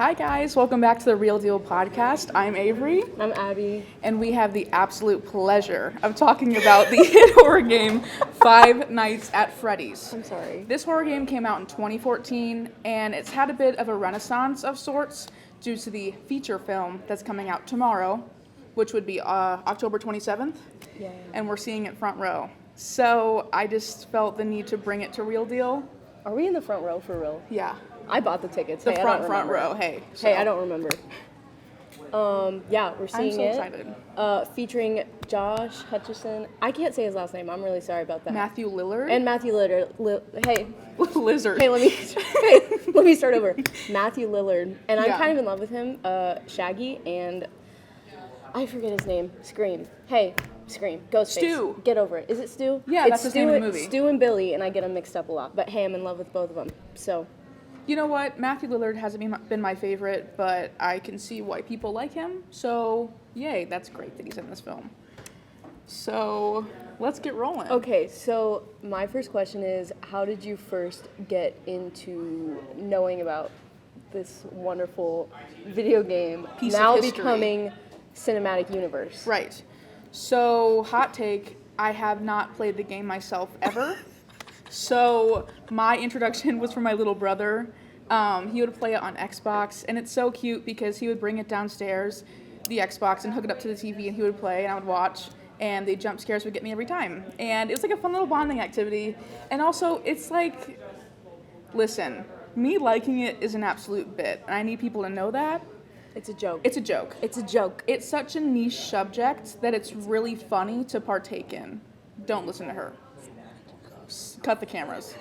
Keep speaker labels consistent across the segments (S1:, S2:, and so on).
S1: Hi guys, welcome back to the Real Deal podcast. I'm Avery.
S2: I'm Abby.
S1: And we have the absolute pleasure of talking about the hit horror game Five Nights at Freddy's.
S2: I'm sorry.
S1: This horror game came out in 2014 and it's had a bit of a renaissance of sorts due to the feature film that's coming out tomorrow, which would be October 27th.
S2: Yeah.
S1: And we're seeing it front row. So I just felt the need to bring it to Real Deal.
S2: Are we in the front row for real?
S1: Yeah.
S2: I bought the tickets.
S1: The
S2: hey,
S1: front row. Hey. So.
S2: Hey, I don't remember. Yeah, we're seeing
S1: I'm so excited.
S2: Featuring Josh Hutcherson. I can't say his last name. I'm really sorry about that.
S1: Matthew Lillard.
S2: And Matthew Lillard. Hey.
S1: Lizard.
S2: Hey, let me start over. Matthew Lillard. And I'm kind of in love with him. Shaggy and I forget his name. Scream. Hey, Scream. Ghostface.
S1: Stu.
S2: Get over it. Is it Stu?
S1: Yeah, that's his name in the movie.
S2: Stu and Billy, and I get them mixed up a lot. But hey, I'm in love with both of them. So.
S1: You know what? Matthew Lillard hasn't been my favorite, but I can see why people like him. So, yay, that's great that he's in this film. So, let's get rolling.
S2: Okay, so my first question is, how did you first get into knowing about this wonderful video game
S1: Piece
S2: now
S1: of history.
S2: becoming cinematic universe?
S1: Right. So, hot take, I have not played the game myself ever. So my introduction was from my little brother. He would play it on Xbox, and it's so cute because he would bring it downstairs, the Xbox, and hook it up to the TV, and he would play, and I would watch, and the jump scares would get me every time. And it was like a fun little bonding activity. And also, it's like, listen, me liking it is an absolute bit, and I need people to know that.
S2: It's a joke.
S1: It's a joke.
S2: It's a joke.
S1: It's such a niche subject that it's really funny to partake in. Don't listen to her. Cut the cameras.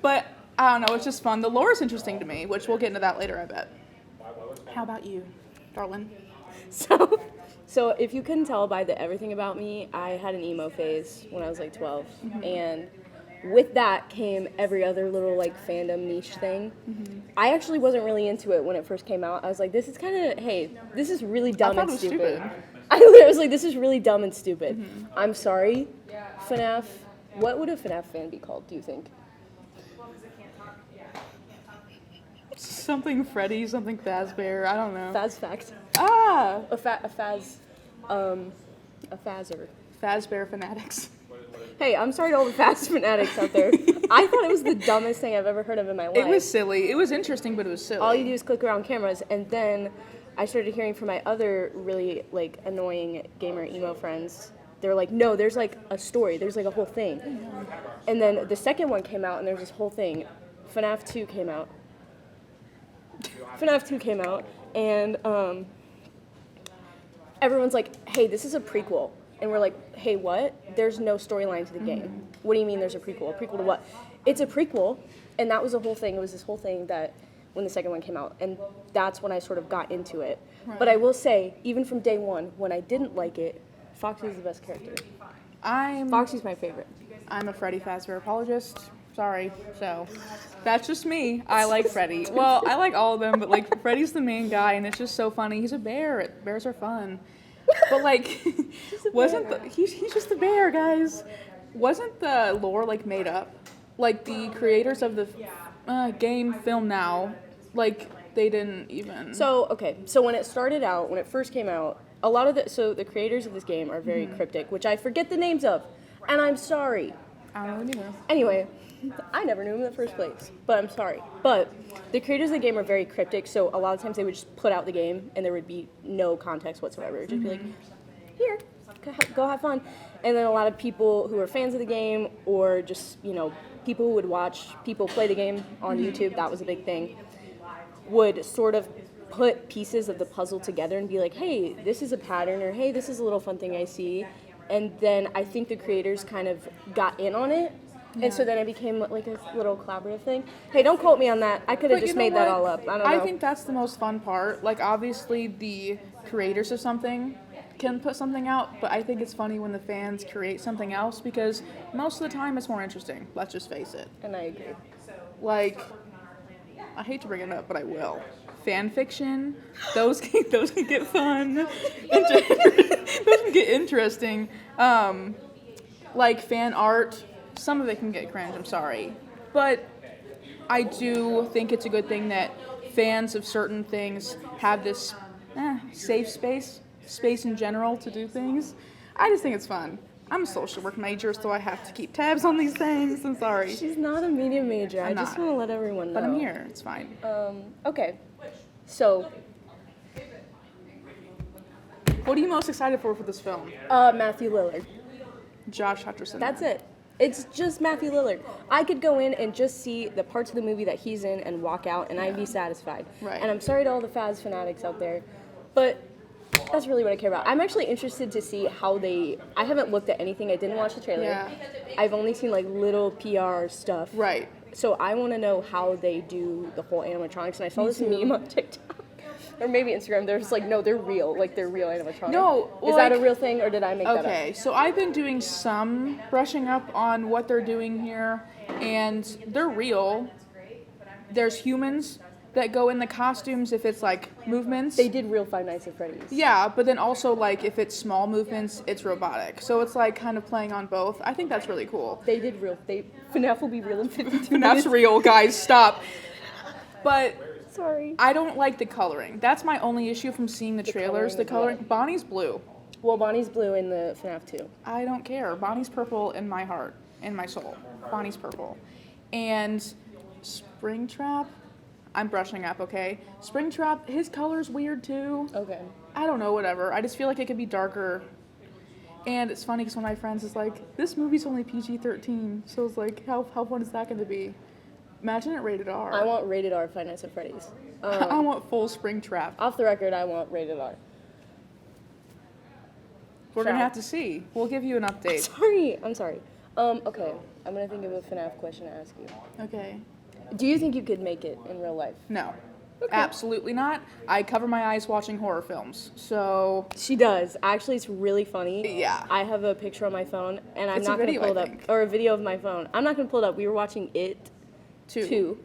S1: But I don't know, it's just fun. The lore is interesting to me, which we'll get into that later, I bet. How about you, darling?
S2: So if you couldn't tell by the everything about me, I had an emo phase when I was like 12. Mm-hmm. And with that came every other little like fandom niche thing. Mm-hmm. I actually wasn't really into it when it first came out. I was like, this is kind of, hey, this is really dumb and stupid. I was like, this is really dumb and stupid. Mm-hmm. I'm sorry, FNAF. What would a FNAF fan be called, do you think?
S1: Something Freddy, something Fazbear, I don't know.
S2: Faz Fact.
S1: Ah!
S2: A Fazzer.
S1: Fazbear Fanatics.
S2: Hey, I'm sorry to all the Faz fanatics out there. I thought it was the dumbest thing I've ever heard of in my life.
S1: It was silly. It was interesting, but it was silly.
S2: All you do is click around cameras, and then I started hearing from my other really, like, annoying gamer emo friends. They were like, no, there's, like, a story. There's, like, a whole thing. And then the second one came out, and there's this whole thing. FNAF 2 came out. And everyone's like, hey, this is a prequel. And we're like, hey, what? There's no storyline to the game. Mm-hmm. What do you mean there's a prequel? A prequel to what? It's a prequel, and that was the whole thing. It was this whole thing that when the second one came out, and that's when I sort of got into it. Right. But I will say, even from day one, when I didn't like it, Foxy is the best character. Foxy's my favorite.
S1: I'm a Freddy Fazbear apologist. Sorry. So, that's just me. I like Freddy. Well, I like all of them, but, like, Freddy's the main guy, and it's just so funny. He's a bear. Bears are fun. But, like, he's just a bear, guys. Wasn't the lore, like, made up? Like, the creators of the game Film Now, like, they didn't even...
S2: So when it started out, when it first came out, the creators of this game are very cryptic, which I forget the names of, and I'm sorry.
S1: I don't know either.
S2: Anyway, I never knew them in the first place, but I'm sorry. But the creators of the game are very cryptic, so a lot of times they would just put out the game, and there would be no context whatsoever. It would just be like, here, go have fun. And then a lot of people who are fans of the game, or just, people who would watch people play the game on YouTube, that was a big thing, would sort of put pieces of the puzzle together and be like, hey, this is a pattern, or hey, this is a little fun thing I see. And then I think the creators kind of got in on it. Yeah. And so then it became like a little collaborative thing. Hey, don't quote me on that. I could have just made that all up. I don't know.
S1: I think that's the most fun part. Like, obviously, the creators of something can put something out, but I think it's funny when the fans create something else because most of the time it's more interesting. Let's just face it.
S2: And I agree.
S1: Like, I hate to bring it up, but I will. Fan fiction, those can get fun. Those can get interesting. Like fan art, some of it can get cringe. I'm sorry, but I do think it's a good thing that fans of certain things have this safe space in general to do things. I just think it's fun. I'm a social work major, so I have to keep tabs on these things. I'm sorry.
S2: She's not a media major.
S1: I'm
S2: I just
S1: not.
S2: want to let everyone know.
S1: But I'm here. It's fine.
S2: Okay. So,
S1: What are you most excited for this film?
S2: Matthew Lillard.
S1: Josh Hutcherson.
S2: That's it. It's just Matthew Lillard. I could go in and just see the parts of the movie that he's in and walk out, and I'd be satisfied.
S1: Right.
S2: And I'm sorry to all the Faz fanatics out there, but that's really what I care about. I'm actually interested to see how they... I haven't looked at anything. I didn't watch the trailer.
S1: Yeah.
S2: I've only seen, like, little PR stuff.
S1: Right.
S2: So I want to know how they do the whole animatronics, and I saw this meme on TikTok. Or maybe Instagram, they're just like, no, they're real. Like, they're real animatronics.
S1: No, well,
S2: is that a
S1: like-
S2: real thing, or did I make that up?
S1: Okay, so I've been doing some brushing up on what they're doing here, and they're real. There's humans that go in the costumes if it's like movements.
S2: They did real Five Nights at Freddy's.
S1: Yeah, but then also like if it's small movements, it's robotic. So it's like kind of playing on both. I think that's really cool.
S2: They did real. FNAF will be real in 52
S1: That's
S2: minutes.
S1: real, guys. Stop. But
S2: Sorry.
S1: I don't like the coloring. That's my only issue from seeing the trailers. The coloring. Bonnie's blue.
S2: Well, Bonnie's blue in the FNAF 2.
S1: I don't care. Bonnie's purple in my heart, in my soul. Bonnie's purple. And Springtrap, I'm brushing up, okay? Springtrap, his color's weird too.
S2: Okay.
S1: I don't know, whatever. I just feel like it could be darker. And it's funny because one of my friends is like, this movie's only PG-13. So it's like, how fun is that going to be? Imagine it rated R.
S2: I want rated R Five Nights at Freddy's.
S1: I want full Springtrap.
S2: Off the record, I want rated R.
S1: We're going to
S2: Shall-
S1: have to see. We'll give you an update.
S2: I'm sorry. Okay, I'm gonna think of a FNAF question to ask you.
S1: Okay.
S2: Do you think you could make it in real life?
S1: No. Absolutely not. I cover my eyes watching horror films. So,
S2: She does. Actually, it's really funny.
S1: Yeah.
S2: I have a picture on my phone, and I'm
S1: It's a
S2: not gonna
S1: video,
S2: pull it
S1: I
S2: up,
S1: think.
S2: or a video of my phone. I'm not gonna pull it up. We were watching It
S1: two.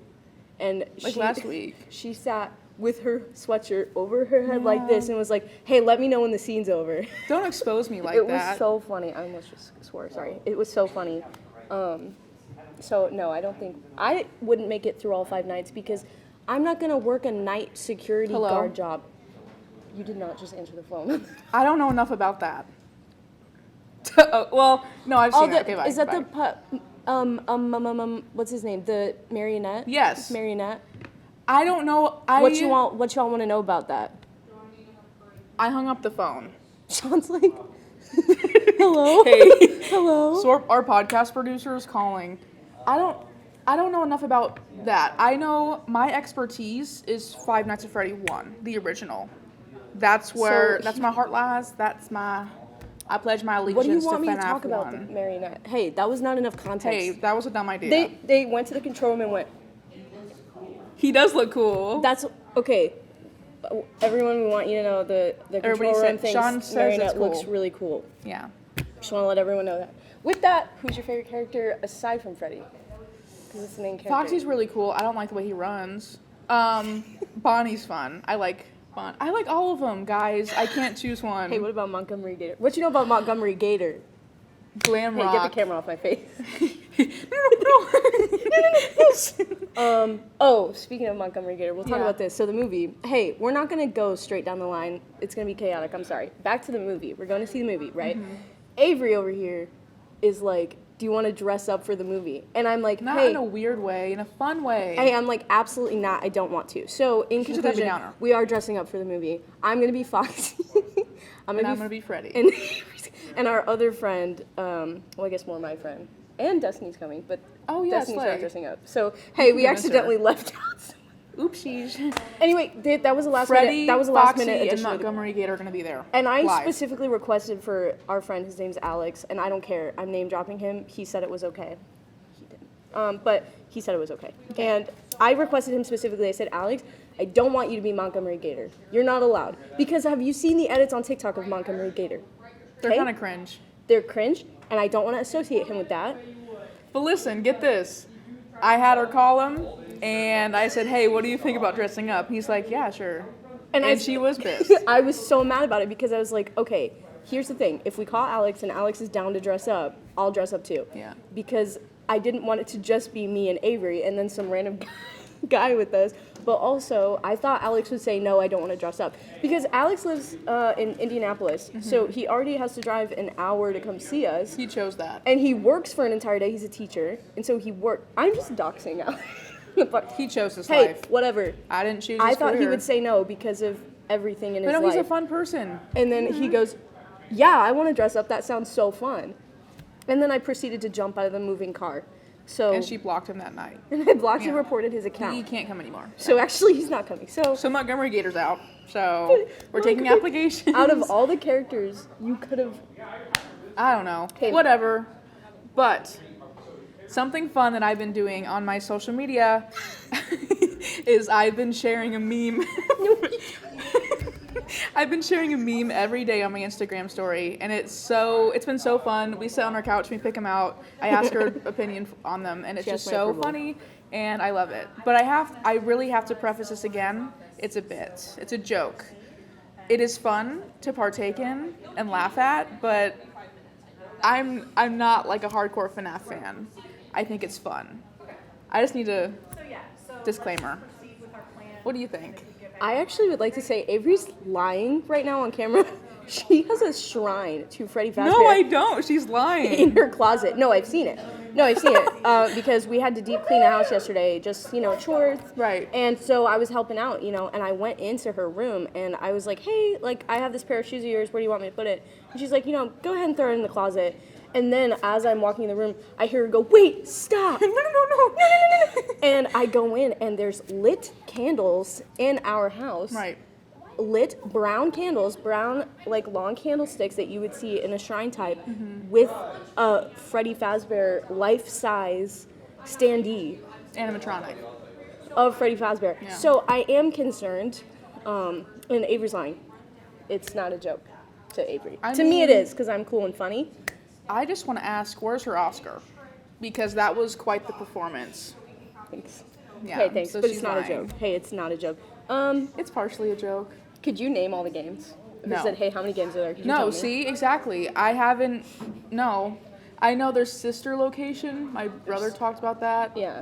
S2: and
S1: Like last week.
S2: she sat with her sweatshirt over her head like this and was like, "Hey, let me know when the scene's over."
S1: Don't expose me like
S2: It
S1: that.
S2: was so funny. I almost just swore. Sorry. It was so funny. So no, I don't think I wouldn't make it through all 5 nights because I'm not gonna work a night security
S1: Hello?
S2: guard job. You did not just answer the phone.
S1: I don't know enough about that. Oh, well, no, I've seen it. Okay, bye.
S2: Is that
S1: bye.
S2: the what's his name? The marionette?
S1: Yes.
S2: Marionette.
S1: I don't know.
S2: What y'all want to know about that?
S1: I hung up the phone.
S2: Sean's like, hello?
S1: Hey.
S2: Hello?
S1: So our podcast producer is calling. I don't know enough about that. I know my expertise is Five Nights at Freddy 1, the original. That's where that's my heart lies. I pledge my allegiance
S2: What do you
S1: to
S2: want me to
S1: FNAF
S2: talk about
S1: 1.
S2: the marionette? Hey, that was not enough context.
S1: Hey, that was a dumb idea.
S2: They went to the control room and went,
S1: He does look cool.
S2: that's, okay. Everyone, we want you to know the
S1: Everybody
S2: control room
S1: said- Sean
S2: thinks
S1: says
S2: marionette
S1: it's cool.
S2: looks really cool.
S1: Yeah.
S2: Just want to let everyone know that. With that, who's your favorite character aside from Freddy? Because it's the main character.
S1: Foxy's really cool. I don't like the way he runs. Bonnie's fun. I like Bon. I like all of them, guys. I can't choose one.
S2: Hey, what about Montgomery Gator? What you know about Montgomery Gator?
S1: Glam
S2: Hey,
S1: rock.
S2: get the camera off my face.
S1: No.
S2: Oh, speaking of Montgomery Gator, we'll talk
S1: Yeah.
S2: about this. So the movie, hey, we're not going to go straight down the line. It's going to be chaotic. I'm sorry. Back to the movie. We're going to see the movie, right?
S1: Mm-hmm.
S2: Avery over here is like, do you want to dress up for the movie? And I'm like,
S1: Not
S2: hey.
S1: in a weird way, in a fun way.
S2: Hey, I'm like, absolutely not. I don't want to. So in
S1: She's a Debbie
S2: conclusion,
S1: Downer.
S2: we are dressing up for the movie. I'm going to be Foxy. I'm
S1: and
S2: going
S1: I'm
S2: to
S1: gonna be Freddy.
S2: and our other friend, well, I guess more my friend, and Destiny's coming, but
S1: Oh, yeah,
S2: Destiny's
S1: Slay.
S2: not dressing up. So, hey, we
S1: convince her.
S2: accidentally left out someone.
S1: Oopsies.
S2: Anyway, that was the last
S1: Freddy,
S2: minute. That was the last
S1: Foxy,
S2: minute
S1: and
S2: addition.
S1: Montgomery Gator are gonna be there.
S2: And I
S1: live.
S2: specifically requested for our friend, his name's Alex, and I don't care. I'm name dropping him. He said it was okay. He didn't. But he said it was okay. And I requested him specifically. I said, Alex, I don't want you to be Montgomery Gator. You're not allowed. Because have you seen the edits on TikTok of Montgomery Gator?
S1: They're
S2: Okay?
S1: kind of cringe.
S2: They're cringe, and I don't want to associate him with that.
S1: But listen, get this. I had her call him, and I said, "Hey, what do you think about dressing up?" He's like, "Yeah, sure." And she was pissed.
S2: I was so mad about it because I was like, okay, here's the thing. If we call Alex and Alex is down to dress up, I'll dress up too.
S1: Yeah.
S2: Because I didn't want it to just be me and Avery and then some random guy with us. But also, I thought Alex would say, no, I don't want to dress up. Because Alex lives in Indianapolis, so he already has to drive an hour to come see us.
S1: He chose that.
S2: And he works for an entire day. He's a teacher. And so I'm just doxing Alex. But,
S1: He chose his
S2: hey,
S1: life.
S2: whatever.
S1: I didn't choose his
S2: I thought he
S1: career.
S2: would say no because of everything in his
S1: But no,
S2: life.
S1: he's a fun person.
S2: And then he goes, yeah, I want to dress up. That sounds so fun. And then I proceeded to jump out of the moving car. So
S1: And she blocked him that night.
S2: and I blocked and
S1: Yeah.
S2: reported his
S1: He
S2: account.
S1: can't come anymore.
S2: So actually, he's not coming. So
S1: So Montgomery Gator's out. So we're taking applications.
S2: out of all the characters, you could have.
S1: I don't know.
S2: Okay.
S1: Whatever. But something fun that I've been doing on my social media is I've been sharing a meme. I've been sharing a meme every day on my Instagram story, and it's been so fun. We sit on our couch, we pick them out. I ask her opinion on them, and it's
S2: She has
S1: just
S2: my
S1: so
S2: approval.
S1: funny, and I love it. But I really have to preface this again. It's a bit. It's a joke. It is fun to partake in and laugh at, but I'm not like a hardcore FNAF fan. I think it's fun. I just need a disclaimer. What do you think?
S2: I actually would like to say Avery's lying right now on camera. She has a shrine to Freddy Fazbear
S1: No, I don't. She's
S2: in
S1: lying.
S2: her closet. No, I've seen it. Because we had to deep clean the house yesterday, just, chores.
S1: Right.
S2: And so I was helping out, and I went into her room and I was like, hey, I have this pair of shoes of yours. Where do you want me to put it? And she's like, go ahead and throw it in the closet. And then as I'm walking in the room, I hear her go, wait, stop.
S1: No.
S2: And I go in and there's lit candles in our house.
S1: Right.
S2: Lit brown candles, long candlesticks that you would see in a shrine type with a Freddy Fazbear life-size standee
S1: Animatronic.
S2: of Freddy Fazbear.
S1: Yeah.
S2: So I am concerned, and Avery's lying. It's not a joke to Avery.
S1: I
S2: To me it
S1: mean-
S2: is, because I'm cool and funny.
S1: I just want to ask, where's her Oscar? Because that was quite the performance.
S2: Thanks.
S1: Yeah.
S2: Hey, thanks,
S1: so
S2: but
S1: she's
S2: it's not
S1: lying.
S2: a joke. Hey, it's not a joke.
S1: It's partially a joke.
S2: Could you name all the games? If
S1: No.
S2: I said, hey, how many games are there? Could you tell
S1: No,
S2: me?
S1: see, exactly. I haven't. No. I know there's Sister Location. My brother talked about that.
S2: Yeah.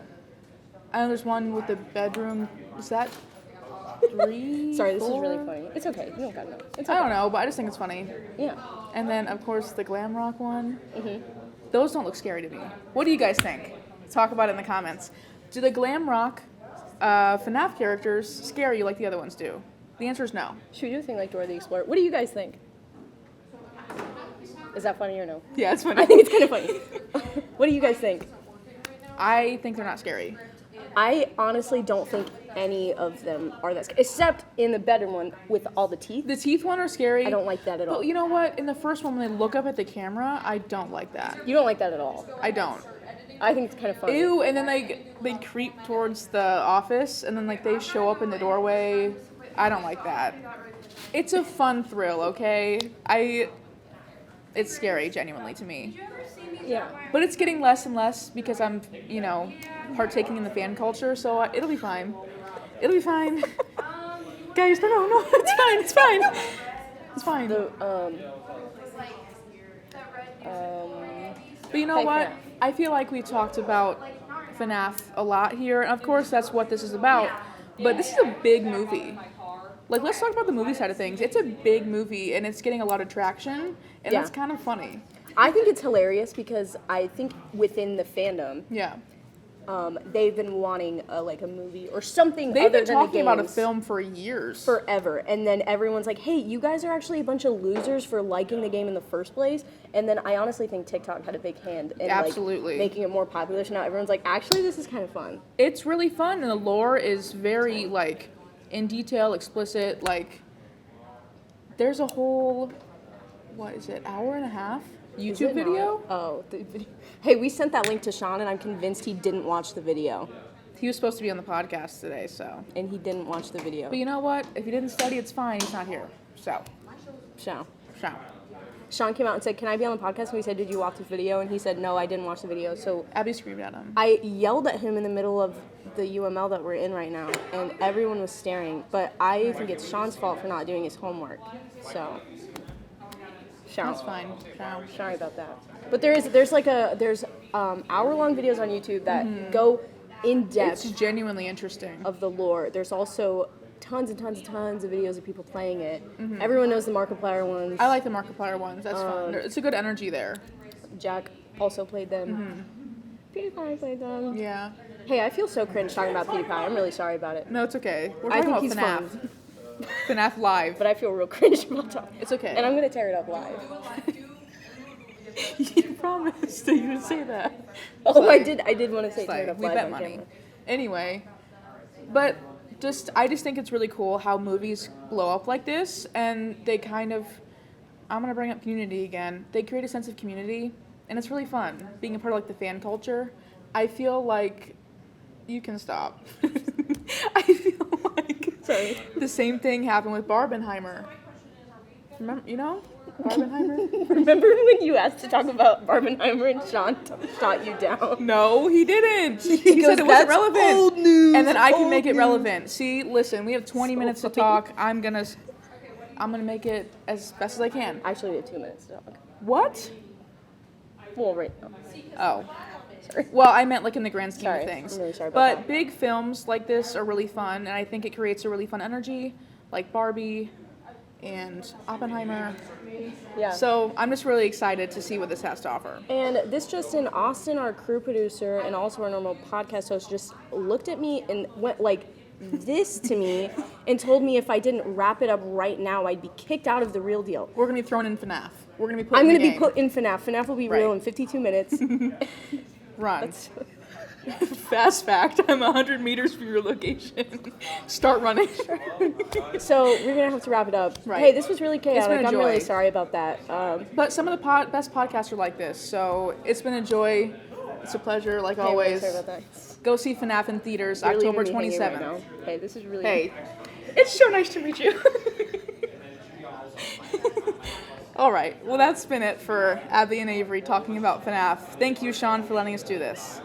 S1: I know there's one with the bedroom. Is that 3?
S2: Sorry, this is
S1: 4?
S2: really funny. It's okay. You don't gotta know. It's
S1: I
S2: okay.
S1: don't know, but I just think it's funny.
S2: Yeah.
S1: And then, of course, the glam rock one.
S2: Mhm.
S1: Those don't look scary to me. What do you guys think? Talk about it in the comments. Do the glam rock FNAF characters scare you like the other ones do? The answer is no.
S2: Should we do a thing like Dora the Explorer? What do you guys think? Is that funny or no?
S1: Yeah, it's funny.
S2: I think it's kind of funny. What do you guys think?
S1: I think they're not scary.
S2: I honestly don't think any of them are that scary, except in the bedroom one with all the teeth.
S1: The teeth one are scary.
S2: I don't like that at all.
S1: But you know what? In the first one, when they look up at the camera, I don't like that.
S2: You don't like that at all.
S1: I don't.
S2: I think it's kind of funny.
S1: Ew, and then they creep towards the office, and then they show up in the doorway. I don't like that. It's a fun thrill, okay? It's scary, genuinely, to me.
S2: Yeah.
S1: But it's getting less and less because I'm, partaking in the fan culture, so it'll be fine. It'll be fine. Guys, no, it's fine. It's fine.
S2: The
S1: But you know
S2: Hey,
S1: what?
S2: FNAF.
S1: I feel like we talked about FNAF a lot here, and of course that's what this is about. But this is a big movie. Let's talk about the movie side of things. It's a big movie, and it's getting a lot of traction, and
S2: Yeah.
S1: that's kind of funny.
S2: I think it's hilarious because I think within the fandom,
S1: Yeah.
S2: they've been wanting a movie or something
S1: They've
S2: other
S1: been
S2: than
S1: talking
S2: the
S1: about a
S2: games
S1: film for years.
S2: forever, and then everyone's like, "Hey, you guys are actually a bunch of losers for liking the game in the first place." And then I honestly think TikTok had a big hand in
S1: Absolutely.
S2: making it more popular. So now everyone's like, "Actually, this is kind of fun."
S1: It's really fun, and the lore is very, in detail, explicit. There's a whole, hour and a half
S2: Is
S1: YouTube
S2: it not?
S1: video?
S2: Oh, the video. Hey, we sent that link to Sean, and I'm convinced he didn't watch the video,
S1: He was supposed to be on the podcast today, so.
S2: and he didn't watch the video.
S1: But you know what? If he didn't study, it's fine. He's not here. So.
S2: Sean came out and said, "Can I be on the podcast?" And we said, "Did you watch the video?" And he said, "No, I didn't watch the video." So
S1: Abby screamed at him.
S2: I yelled at him in the middle of the UML that we're in right now, and everyone was staring. But I think it's Sean's fault for not doing his homework. So,
S1: That's fine. Ciao.
S2: Sorry about that. But there's hour-long videos on YouTube that go in depth
S1: It's genuinely interesting.
S2: of the lore. There's also tons and tons and tons of videos of people playing it. Everyone knows the Markiplier ones.
S1: I like the Markiplier ones. That's fun. It's a good energy there.
S2: Jack also played them. PewDiePie played them.
S1: Yeah.
S2: Hey, I feel so cringe talking about PewDiePie. I'm really sorry about it.
S1: No, it's okay. We're
S2: I
S1: talking
S2: think
S1: about
S2: he's
S1: FNAF.
S2: fun,
S1: FNAF Live.
S2: but I feel real cringe about talking.
S1: It's okay.
S2: And I'm gonna tear it up live.
S1: You promised that you would say that.
S2: Oh, I did want to say
S1: It's
S2: tear it
S1: like,
S2: up
S1: we
S2: live
S1: bet
S2: on
S1: money.
S2: camera.
S1: Anyway, but I just think it's really cool how movies blow up like this, and they kind of, I'm gonna bring up community again. They create a sense of community, and it's really fun being a part of like the fan culture. I feel like you can stop. I feel like
S2: Sorry.
S1: the same thing happened with Barbenheimer. Remember, Barbenheimer?
S2: Remember when you asked to talk about Barbenheimer and Sean shot you down?
S1: No, he didn't. He
S2: goes,
S1: said it wasn't
S2: "That's
S1: relevant.
S2: old news,
S1: And then I can
S2: old
S1: make it
S2: news."
S1: relevant. See, listen, we have 20
S2: So
S1: minutes to
S2: funny.
S1: talk. I'm gonna make it as best as I can.
S2: Actually, we have 2 minutes to talk.
S1: What?
S2: Well, right now.
S1: Oh.
S2: Sorry.
S1: Well, I meant like in the grand scheme
S2: Sorry.
S1: of things.
S2: I'm really sorry about
S1: But
S2: that.
S1: big films like this are really fun, and I think it creates a really fun energy, like Barbie and Oppenheimer.
S2: Yeah.
S1: So I'm just really excited to see what this has to offer.
S2: And this just in, Austin, our crew producer, and also our normal podcast host, just looked at me and went like this to me and told me if I didn't wrap it up right now, I'd be kicked out of the Real Deal.
S1: We're gonna be thrown in FNAF. We're gonna be put
S2: I'm
S1: in
S2: going
S1: the
S2: to be
S1: game.
S2: put in FNAF. FNAF will be real
S1: Right.
S2: in 52 minutes.
S1: Run. Fast fact, I'm 100 meters from your location. Start running.
S2: So we're going to have to wrap it up.
S1: Right.
S2: Hey, this was really chaotic.
S1: been a
S2: I'm really
S1: joy.
S2: sorry about that.
S1: But some of the best podcasts are like this, so it's been a joy. It's a pleasure, like
S2: Hey, I'm really
S1: always.
S2: sorry about that.
S1: Go see FNAF in theaters,
S2: You're
S1: October
S2: leaving me hanging right
S1: 27th.
S2: now. Hey, this is really...
S1: Hey, it's so nice to meet you. All right, well that's been it for Abby and Avery talking about FNAF. Thank you, Sean, for letting us do this.